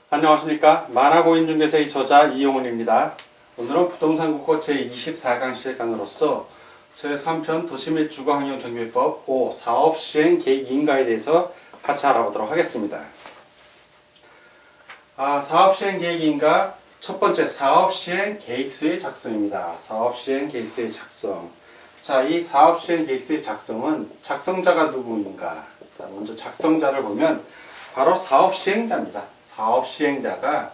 안녕하십니까. 만화고인중개사의 저자 이용훈입니다. 오늘은 부동산국어 제24강 시작강으로서 제3편 도시 및 주거환경정비법 5 사업시행 계획 인가에 대해서 같이 알아보도록 하겠습니다. 사업시행 계획 인가 첫 번째 사업시행 계획서의 작성입니다. 사업시행 계획서의 작성. 자, 이 사업시행 계획서의 작성은 작성자가 누구인가? 자, 먼저 작성자를 보면 바로 사업시행자입니다. 사업시행자가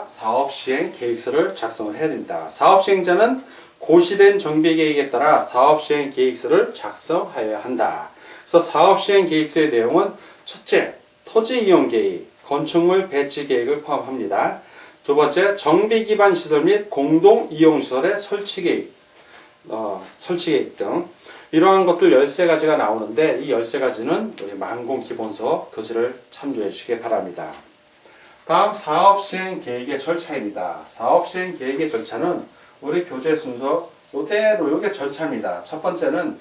사업시행 계획서를 작성을 해야 됩니다. 사업시행자는 고시된 정비계획에 따라 사업시행 계획서를 작성하여야 한다. 그래서 사업시행 계획서의 내용은 첫째, 토지이용계획, 건축물 배치계획을 포함합니다. 두 번째, 정비기반 시설 및 공동이용시설의 설치계획 등 이러한 것들 13가지가 나오는데 이 13가지는 우리 만공기본서 교재를 참조해 주시기 바랍니다. 다음 사업시행 계획의 절차입니다. 사업시행 계획의 절차는 우리 교재 순서 이대로 이게 절차입니다. 첫 번째는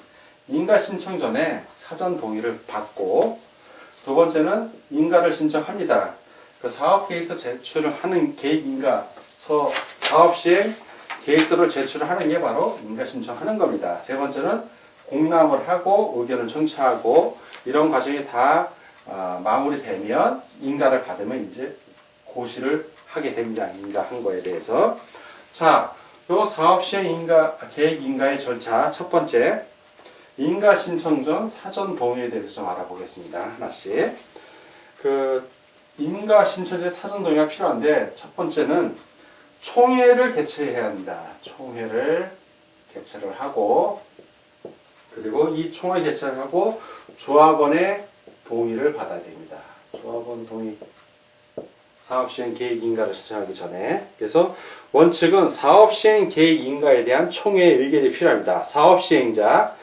인가 신청 전에 사전 동의를 받고 두 번째는 인가를 신청합니다. 그 사업계획서 제출을 하는 계획인가서 사업시행 계획서를 제출을 하는 게 바로 인가 신청하는 겁니다. 세 번째는 공람을 하고 의견을 청취하고 이런 과정이 다 마무리되면 인가를 받으면 이제 고시를 하게 됩니다. 인가한 거에 대해서. 자, 요 사업시행 계획 인가의 절차 첫 번째 인가 신청 전 사전 동의에 대해서 좀 알아보겠습니다. 하나씩. 인가 신청 전 사전 동의가 필요한데 첫 번째는 총회를 개최해야 합니다. 총회를 개최를 하고 그리고 이 총회 개최를 하고 조합원의 동의를 받아야 됩니다. 조합원 동의. 사업시행 계획 인가를 신청하기 전에. 그래서 원칙은 사업시행 계획 인가에 대한 총회의 의견이 필요합니다. 사업시행자,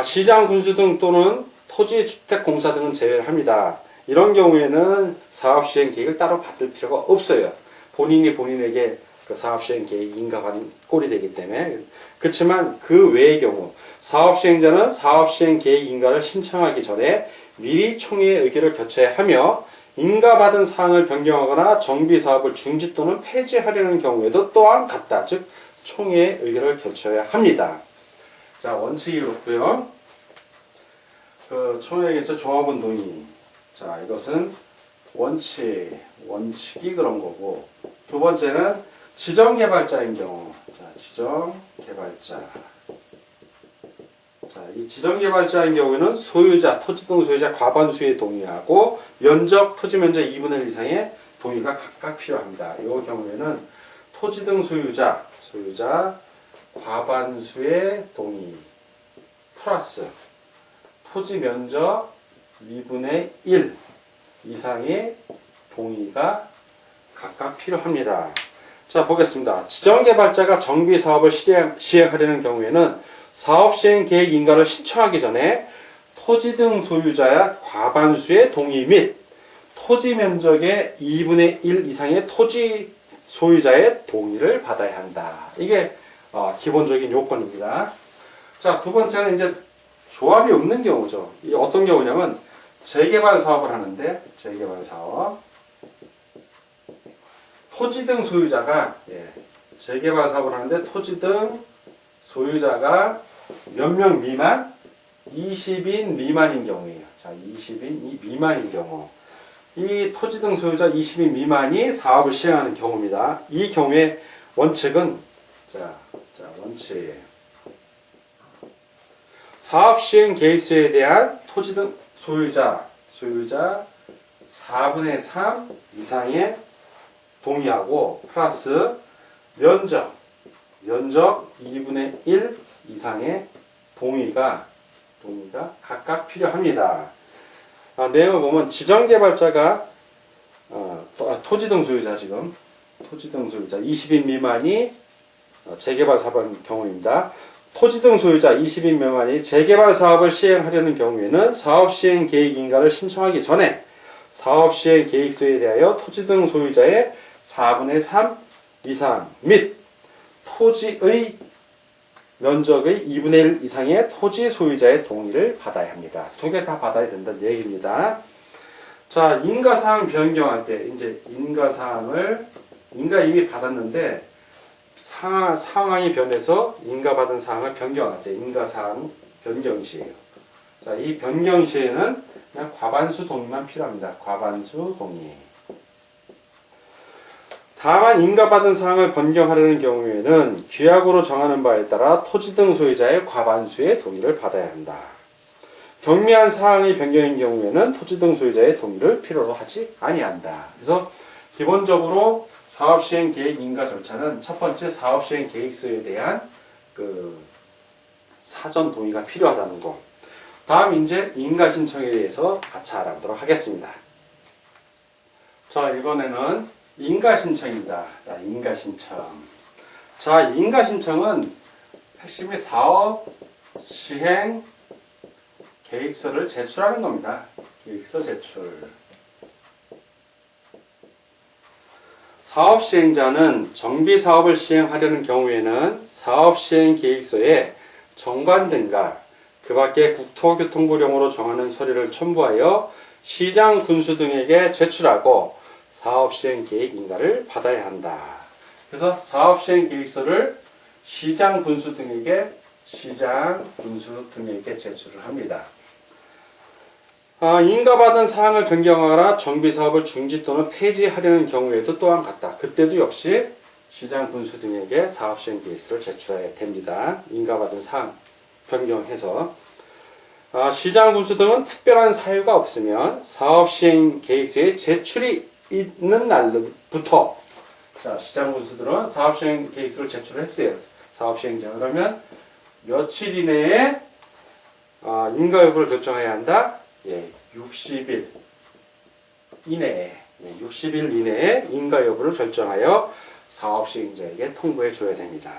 시장 군수 등 또는 토지주택공사 등은 제외를 합니다. 이런 경우에는 사업시행 계획을 따로 받을 필요가 없어요. 본인이 본인에게 그 사업시행 계획 인가받은 꼴이 되기 때문에. 그렇지만 그 외의 경우 사업시행자는 사업시행 계획 인가를 신청하기 전에 미리 총회의 의견을 거쳐야 하며 인가받은 사항을 변경하거나 정비사업을 중지 또는 폐지하려는 경우에도 또한 같다. 즉 총회의 의견을 거쳐야 합니다. 자, 원칙이 그렇고요. 총회 개최 조합원 동의. 자, 이것은 원칙이 그런 거고 두 번째는 지정개발자인 경우. 자, 지정개발자. 자, 이 지정개발자인 경우에는 소유자, 토지 등 소유자 과반수의 동의하고 토지 면적 2분의 1 이상의 동의가 각각 필요합니다. 이 경우에는 토지 등 소유자 과반수의 동의 플러스 토지 면적 2분의 1 이상의 동의가 각각 필요합니다. 자, 보겠습니다. 지정개발자가 정비사업을 시행하려는 경우에는 사업시행 계획 인가를 신청하기 전에 토지 등 소유자의 과반수의 동의 및 토지 면적의 2분의 1 이상의 토지 소유자의 동의를 받아야 한다. 이게 기본적인 요건입니다. 자, 두 번째는 이제 조합이 없는 경우죠. 이게 어떤 경우냐면 재개발 사업을 하는데 재개발 사업 토지 등 소유자가 재개발 사업을 하는데 토지 등 소유자가 몇 명 미만? 20인 미만인 경우예요. 자, 20인 미만인 경우. 이 토지 등 소유자 20인 미만이 사업을 시행하는 경우입니다. 이 경우에 원칙은 원칙. 사업 시행 계획서에 대한 토지 등 소유자 4분의 3 이상의 동의하고 플러스 면적 2분의 1 이상의 동의가 각각 필요합니다. 내용을 보면 지정개발자가 토지 등 소유자 20인 미만이 재개발 사업하는 경우입니다. 토지 등 소유자 20인 미만이 재개발 사업을 시행하려는 경우에는 사업시행 계획인가를 신청하기 전에 사업시행 계획서에 대하여 토지 등 소유자의 4분의 3 이상 및 토지의 면적의 2분의 1 이상의 토지 소유자의 동의를 받아야 합니다. 두 개 다 받아야 된다는 얘기입니다. 자, 인가사항 변경할 때 이제 인가 이미 받았는데 상황이 변해서 인가받은 사항을 변경할 때 인가사항 변경 시에요. 자, 이 변경 시에는 그냥 과반수 동의만 필요합니다. 과반수 동의. 다만 인가받은 사항을 변경하려는 경우에는 규약으로 정하는 바에 따라 토지 등 소유자의 과반수의 동의를 받아야 한다. 경미한 사항의 변경인 경우에는 토지 등 소유자의 동의를 필요로 하지 아니한다. 그래서 기본적으로 사업시행 계획 인가 절차는 첫 번째 사업시행 계획서에 대한 사전 동의가 필요하다는 거. 다음 이제 인가 신청에 대해서 같이 알아보도록 하겠습니다. 자, 이번에는 인가 신청입니다. 자, 인가 신청. 자, 인가 신청은 핵심이 사업 시행 계획서를 제출하는 겁니다. 계획서 제출. 사업 시행자는 정비 사업을 시행하려는 경우에는 사업 시행 계획서에 정관 등과 그 밖에 국토교통부령으로 정하는 서류를 첨부하여 시장 군수 등에게 제출하고 사업 시행 계획 인가를 받아야 한다. 그래서 사업 시행 계획서를 시장 군수 등에게 제출을 합니다. 인가받은 사항을 변경하거나 정비사업을 중지 또는 폐지하려는 경우에도 또한 같다. 그때도 역시 시장 군수 등에게 사업시행 계획서를 제출해야 됩니다. 인가받은 사항 변경해서 시장 군수 등은 특별한 사유가 없으면 사업시행 계획서에 제출이 있는 날부터 시장 군수들은 사업시행 계획서를 제출했어요. 사업시행자. 그러면 며칠 이내에 인가 여부를 결정해야 한다. 60일 이내에 인가 여부를 결정하여 사업 시행자에게 통보해 줘야 됩니다.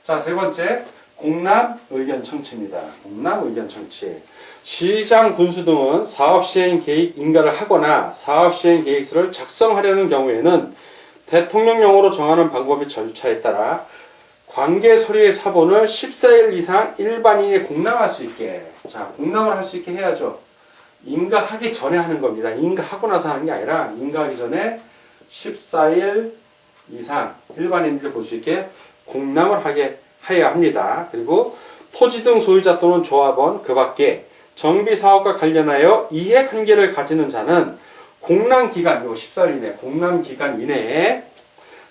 자, 세 번째, 공람 의견 청취입니다. 공람 의견 청취. 시장 군수 등은 사업 시행 계획 인가를 하거나 사업 시행 계획서를 작성하려는 경우에는 대통령령으로 정하는 방법의 절차에 따라 관계 서류의 사본을 14일 이상 일반인이 공람할 수 있게. 자, 공람을 할 수 있게 해야죠. 인가하기 전에 하는 겁니다. 인가하고 나서 하는 게 아니라 인가하기 전에 14일 이상 일반인들이 볼 수 있게 공람을 해야 합니다. 그리고 토지 등 소유자 또는 조합원 그 밖에 정비사업과 관련하여 이해관계를 가지는 자는 공람기간, 14일 이내, 공람기간 이내에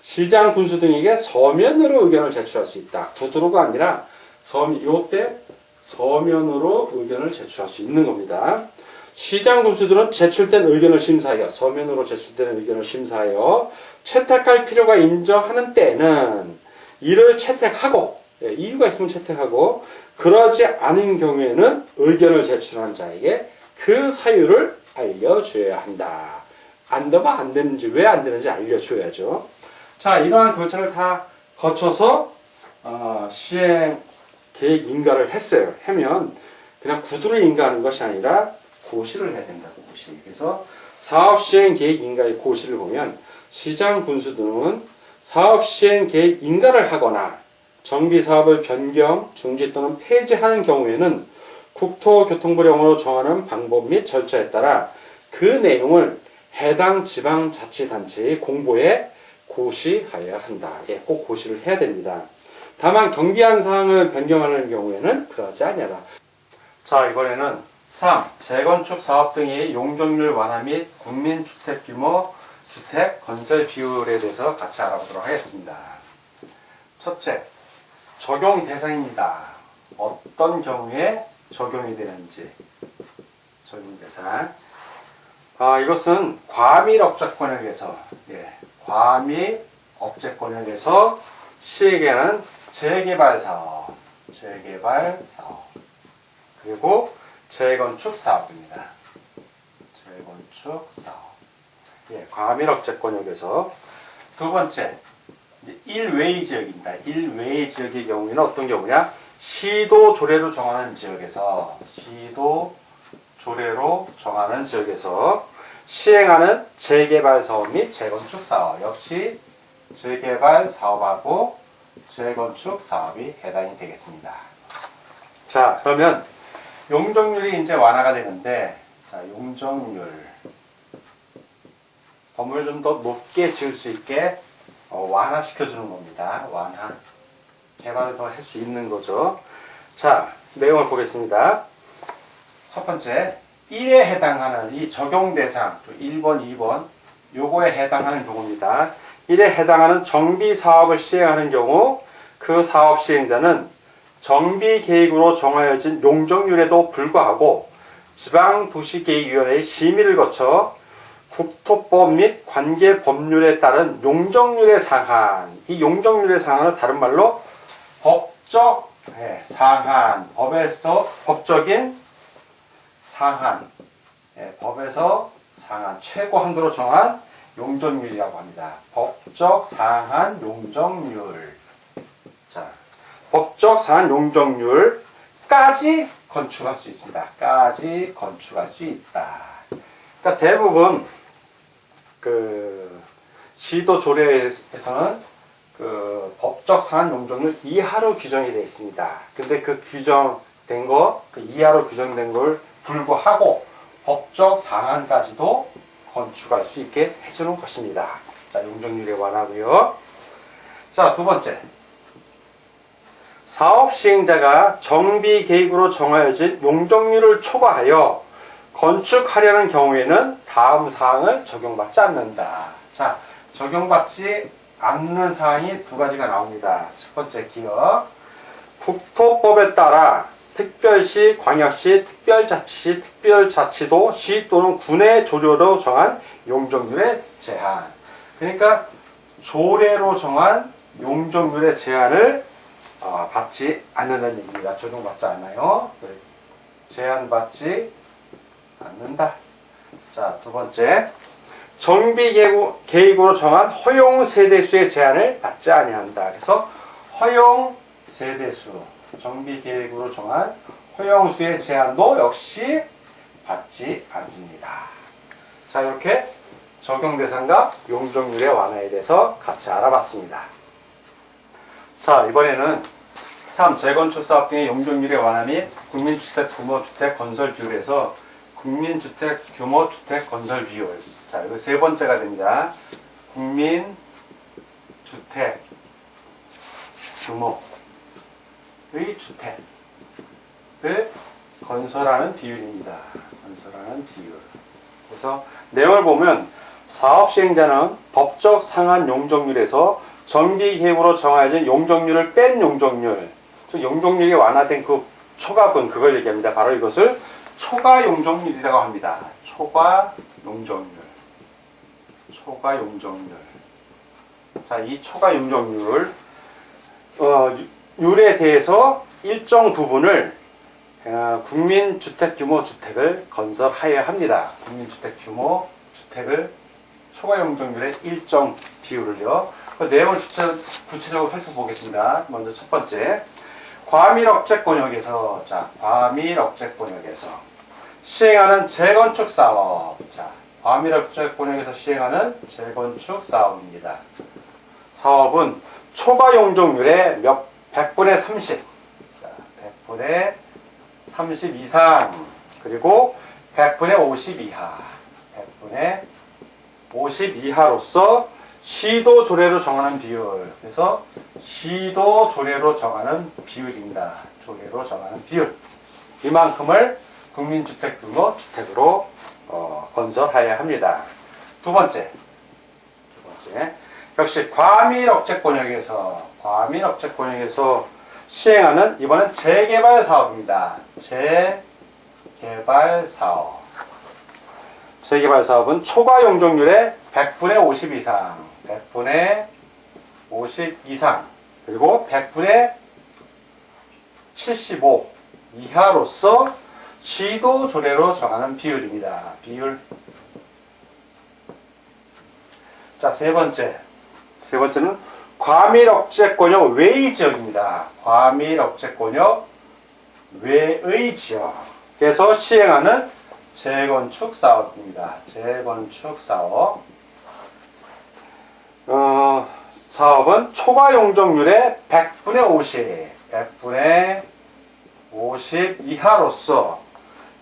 시장 군수 등에게 서면으로 의견을 제출할 수 있다. 구두로가 아니라 요때 서면으로 의견을 제출할 수 있는 겁니다. 시장 군수들은 제출된 의견을 심사하여 서면으로 제출된 의견을 심사하여 채택할 필요가 인정하는 때에는 이를 채택하고 이유가 있으면 채택하고 그러지 않은 경우에는 의견을 제출한 자에게 그 사유를 알려줘야 한다. 안 되면 안 되는지 왜 안 되는지 알려줘야죠. 자, 이러한 절차를 다 거쳐서 시행 계획 인가를 했어요. 하면 그냥 구두로 인가하는 것이 아니라 고시를 해야 된다. 고시. 그래서 사업 시행 계획 인가의 고시를 보면 시장 군수 등은 사업 시행 계획 인가를 하거나 정비 사업을 변경, 중지 또는 폐지하는 경우에는 국토교통부령으로 정하는 방법 및 절차에 따라 그 내용을 해당 지방자치단체에 공보해 고시하여야 한다. 꼭 고시를 해야 됩니다. 다만 경비한 사항을 변경하는 경우에는 그러지 아니하다. 자, 이번에는 3. 재건축 사업 등의 용적률 완화 및 국민주택 규모, 주택 건설 비율에 대해서 같이 알아보도록 하겠습니다. 첫째, 적용 대상입니다. 어떤 경우에 적용이 되는지. 적용 대상. 이것은 과밀 억제권역에서 과밀 억제권역에서 시행하는 재개발 사업, 그리고 재건축 사업입니다. 재건축 사업. 과밀 억제권역에서 두 번째, 일외의 지역입니다. 일외의 지역의 경우에는 어떤 경우냐? 시도 조례로 정하는 지역에서 시행하는 재개발 사업 및 재건축 사업. 역시 재개발 사업하고 재건축 사업이 해당이 되겠습니다. 자, 그러면 용적률이 이제 완화가 되는데, 자, 용적률. 건물을 좀 더 높게 지을 수 있게 완화시켜주는 겁니다. 완화. 개발을 더 할 수 있는 거죠. 자, 내용을 보겠습니다. 첫 번째, 1에 해당하는 이 적용 대상, 1번, 2번, 요거에 해당하는 경우입니다. 1에 해당하는 정비 사업을 시행하는 경우 그 사업 시행자는 정비 계획으로 정하여진 용적률에도 불구하고 지방도시계획위원회의 심의를 거쳐 국토법 및 관계 법률에 따른 용적률의 상한, 이 용적률의 상한을 다른 말로 법적 상한, 법에서 법적인 상한, 법에서 상한, 최고 한도로 정한 용적률이라고 합니다. 법적 상한 용적률. 자, 법적 상한 용적률까지 건축할 수 있습니다. 까지 건축할 수 있다. 그러니까 대부분 그 시도 조례에서는 그 법적 상한 용적률 이하로 규정이 되어 있습니다. 근데 그 규정된 거, 그 이하로 규정된 걸 불구하고 법적 상한까지도 건축할 수 있게 해주는 것입니다. 자, 용적률에 완화고요. 자, 두 번째. 사업 시행자가 정비 계획으로 정하여진 용적률을 초과하여 건축하려는 경우에는 다음 사항을 적용받지 않는다. 자, 적용받지 않는 사항이 두 가지가 나옵니다. 첫 번째 기억. 국토법에 따라 특별시, 광역시, 특별자치시, 특별자치도, 시 또는 군의 조례로 정한 용적률의 제한. 그러니까 조례로 정한 용적률의 제한을 받지 않는다는 얘기입니다. 적용받지 않아요. 제한받지 않는다. 자, 두 번째. 정비 계획으로 정한 허용 세대수의 제한을 받지 아니한다. 그래서 허용 세대수, 정비 계획으로 정한 허용수의 제한도 역시 받지 않습니다. 자, 이렇게 적용 대상과 용적률의 완화에 대해서 같이 알아봤습니다. 자, 이번에는 3. 재건축 사업 등의 용적률의 완화 및 국민주택 규모 주택 건설 비율에서 국민주택 규모 주택 건설 비율. 자, 이거 세 번째가 됩니다. 국민주택 규모의 주택을 건설하는 비율입니다. 건설하는 비율. 그래서 내용을 보면 사업 시행자는 법적 상한 용적률에서 정비 계획으로 정해진 용적률을 뺀 용적률, 즉 용적률이 완화된 그 초과분, 그걸 얘기합니다. 바로 이것을 초과 용적률이라고 합니다. 초과 용적률. 초과 용적률. 자, 이 초과 용적률 율에 대해서 일정 부분을 국민주택 규모 주택을 건설하여야 합니다. 국민주택 규모 주택을 초과 용적률의 일정 비율을요. 그 내용을 구체적으로 살펴보겠습니다. 먼저 첫 번째, 과밀억제권역에서, 자, 과밀억제권역에서 시행하는 재건축 사업. 자, 과밀억제권역에서 시행하는 재건축 사업입니다. 사업은 초과 용적률의 100분의 30, 자, 100분의 30 이상, 그리고 100분의 50 이하, 100분의 50 이하로서 시도 조례로 정하는 비율. 그래서 시도 조례로 정하는 비율입니다. 조례로 정하는 비율. 이만큼을 국민주택 규모 주택으로 건설해야 합니다. 두 번째. 역시 과밀억제권역에서 시행하는 이번엔 재개발 사업입니다. 재개발 사업은 초과 용적률의 100분의 50 이상, 100분의 50 이상, 그리고 100분의 75 이하로서 시도 조례로 정하는 비율입니다. 비율. 자, 세 번째는 과밀억제권역 외의 지역입니다. 과밀억제권역 외의 지역에서 시행하는 재건축 사업입니다. 재건축 사업. 사업은 초과 용적률의 100분의 50 이하로서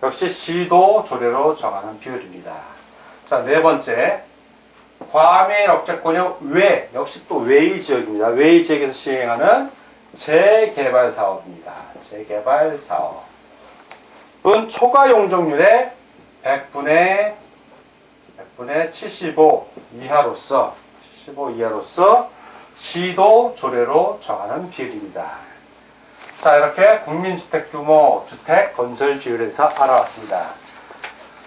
역시 시도 조례로 정하는 비율입니다. 자, 네 번째. 과밀 억제권의 외, 역시 또 외의 지역입니다. 외의 지역에서 시행하는 재개발 사업입니다. 재개발 사업은 초과 용적률의 100분의 75 이하로서 시도 조례로 정하는 비율입니다. 자, 이렇게 국민주택 규모, 주택 건설 비율에 대해서 알아봤습니다.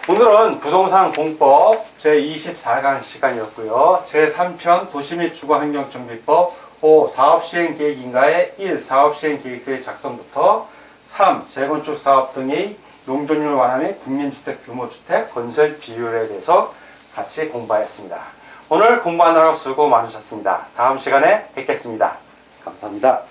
오늘은 부동산 공법 제24강 시간이었고요. 제3편 도시 및 주거환경정비법 5. 사업시행계획인가의 1. 사업시행계획서의 작성부터 3. 재건축 사업 등의 용적률 완화 및 국민주택 규모주택 건설 비율에 대해서 같이 공부하였습니다. 오늘 공부하느라고 수고 많으셨습니다. 다음 시간에 뵙겠습니다. 감사합니다.